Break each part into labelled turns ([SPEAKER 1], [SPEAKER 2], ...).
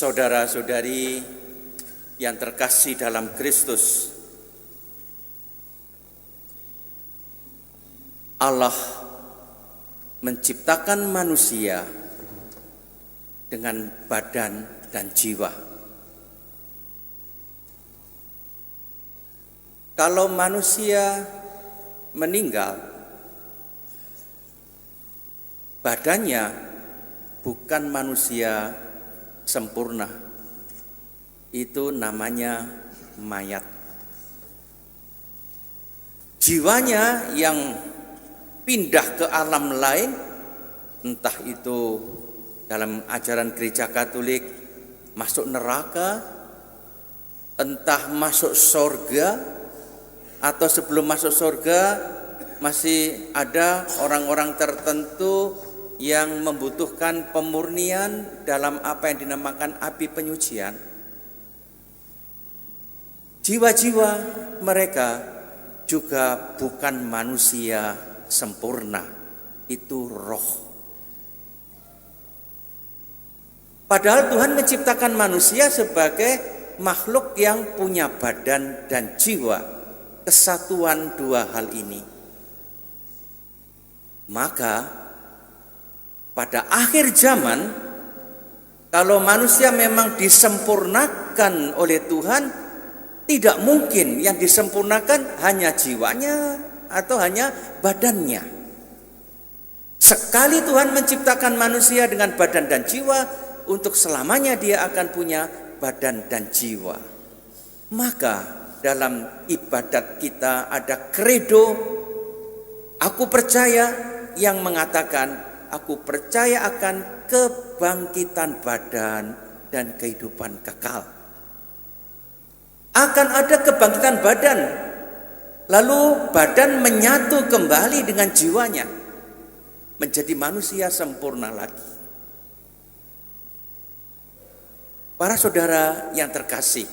[SPEAKER 1] Saudara-saudari yang terkasih dalam Kristus, Allah menciptakan manusia dengan badan dan jiwa. Kalau manusia meninggal, badannya bukan manusia sempurna, itu namanya mayat. Jiwanya yang pindah ke alam lain, entah itu dalam ajaran gereja Katolik masuk neraka, entah masuk surga, atau sebelum masuk surga masih ada orang-orang tertentu yang membutuhkan pemurnian dalam apa yang dinamakan api penyucian. Jiwa-jiwa mereka juga bukan manusia sempurna, itu roh. Padahal Tuhan menciptakan manusia sebagai makhluk yang punya badan dan jiwa, kesatuan dua hal ini. Maka pada akhir zaman, kalau manusia memang disempurnakan oleh Tuhan, tidak mungkin yang disempurnakan hanya jiwanya atau hanya badannya. Sekali Tuhan menciptakan manusia dengan badan dan jiwa, untuk selamanya dia akan punya badan dan jiwa. Maka dalam ibadat kita ada kredo, aku percaya, yang mengatakan aku percaya akan kebangkitan badan dan kehidupan kekal. Akan ada kebangkitan badan, lalu badan menyatu kembali dengan jiwanya, menjadi manusia sempurna lagi. Para saudara yang terkasih,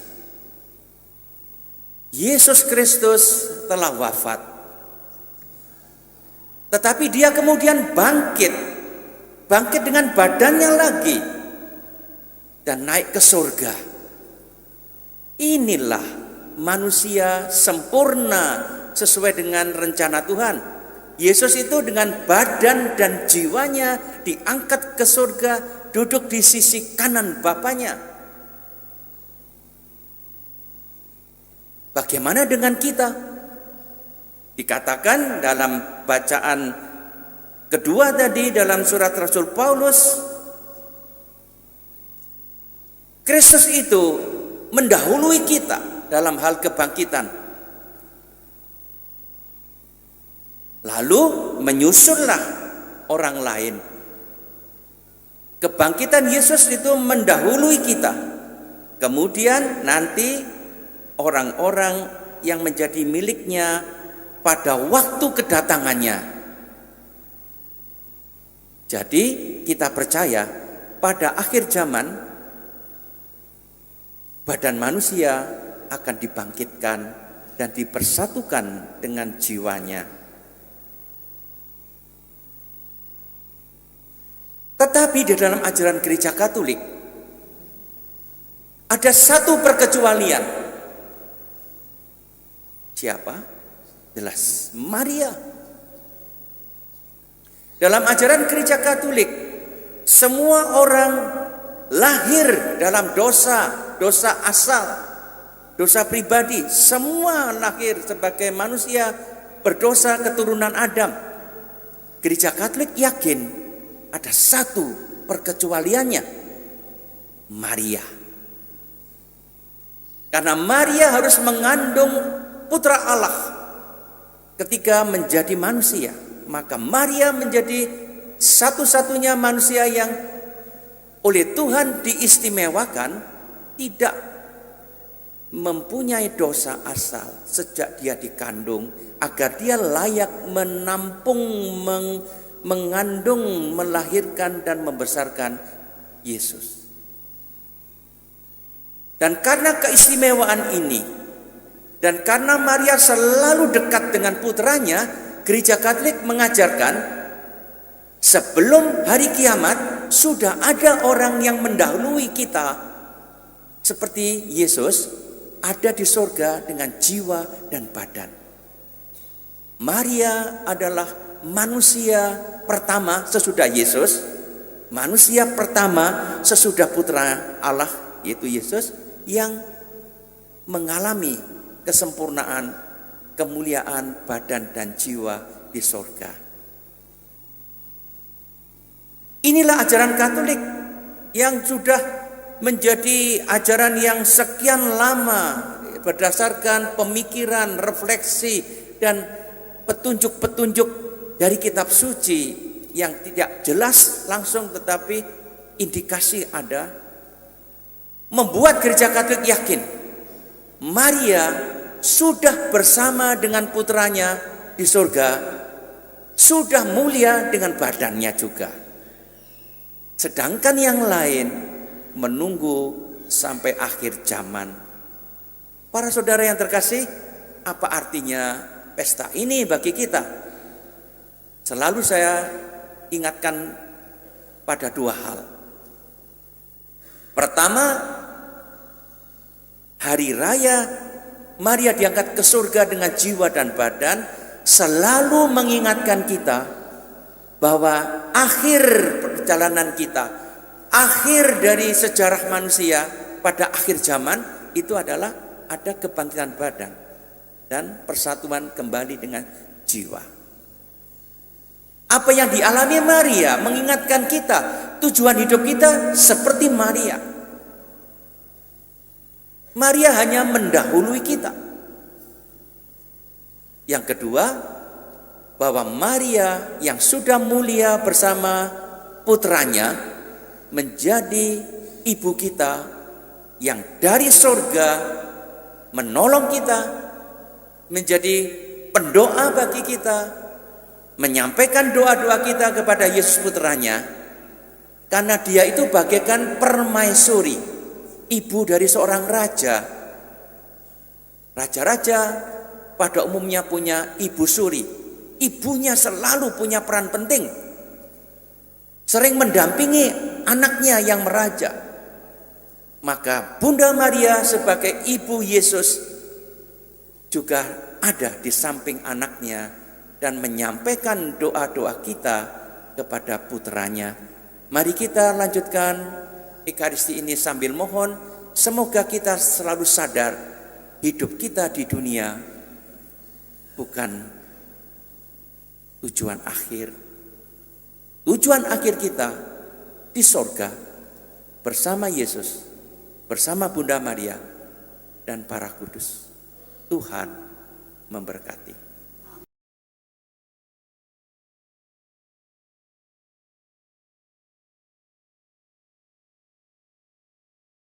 [SPEAKER 1] Yesus Kristus telah wafat, tetapi dia kemudian bangkit dengan badannya lagi dan naik ke surga. Inilah manusia sempurna sesuai dengan rencana Tuhan. Yesus itu dengan badan dan jiwanya diangkat ke surga, duduk di sisi kanan Bapanya. Bagaimana dengan kita? Dikatakan dalam bacaan kedua tadi dalam surat Rasul Paulus, Kristus itu mendahului kita dalam hal kebangkitan. Lalu menyusullah orang lain. Kebangkitan Yesus itu mendahului kita. Kemudian nanti orang-orang yang menjadi miliknya pada waktu kedatangannya. Jadi kita percaya pada akhir zaman badan manusia akan dibangkitkan dan dipersatukan dengan jiwanya. Tetapi di dalam ajaran gereja Katolik ada satu perkecualian. Siapa? Jelas, Maria. Dalam ajaran gereja Katolik, semua orang lahir dalam dosa asal, dosa pribadi, semua lahir sebagai manusia berdosa keturunan Adam. Gereja Katolik yakin ada satu perkecualiannya, Maria. Karena Maria harus mengandung putra Allah ketika menjadi manusia. Maka Maria menjadi satu-satunya manusia yang oleh Tuhan diistimewakan, tidak mempunyai dosa asal sejak dia dikandung, agar dia layak menampung, mengandung, melahirkan dan membesarkan Yesus. Dan karena keistimewaan ini, dan karena Maria selalu dekat dengan putranya, Gereja Katolik mengajarkan sebelum hari kiamat sudah ada orang yang mendahului kita seperti Yesus ada di sorga dengan jiwa dan badan. Maria adalah manusia pertama sesudah Yesus, manusia pertama sesudah Putra Allah yaitu Yesus yang mengalami kesempurnaan, kemuliaan badan dan jiwa di sorga. Inilah ajaran Katolik yang sudah menjadi ajaran yang sekian lama berdasarkan pemikiran, refleksi, dan petunjuk-petunjuk dari kitab suci yang tidak jelas langsung tetapi indikasi ada, membuat gereja Katolik yakin Maria sudah bersama dengan putranya di surga, sudah mulia dengan badannya juga. Sedangkan yang lain menunggu sampai akhir zaman. Para saudara yang terkasih, apa artinya pesta ini bagi kita? Selalu saya ingatkan pada dua hal. Pertama, hari raya Maria diangkat ke surga dengan jiwa dan badan selalu mengingatkan kita bahwa akhir perjalanan kita, akhir dari sejarah manusia pada akhir zaman itu adalah ada kebangkitan badan dan persatuan kembali dengan jiwa. Apa yang dialami Maria mengingatkan kita tujuan hidup kita seperti Maria. Maria hanya mendahului kita. Yang kedua, bahwa Maria yang sudah mulia bersama putranya menjadi ibu kita yang dari surga menolong kita, menjadi pendoa bagi kita, menyampaikan doa-doa kita kepada Yesus putranya, karena dia itu bagaikan permaisuri, ibu dari seorang raja. Raja-raja pada umumnya punya ibu suri. Ibunya selalu punya peran penting, sering mendampingi anaknya yang meraja. Maka Bunda Maria sebagai ibu Yesus juga ada di samping anaknya dan menyampaikan doa-doa kita kepada putranya. Mari kita lanjutkan Ekaristi ini sambil mohon semoga kita selalu sadar hidup kita di dunia bukan tujuan akhir. Tujuan akhir kita di sorga bersama Yesus, bersama Bunda Maria dan para kudus. Tuhan memberkati.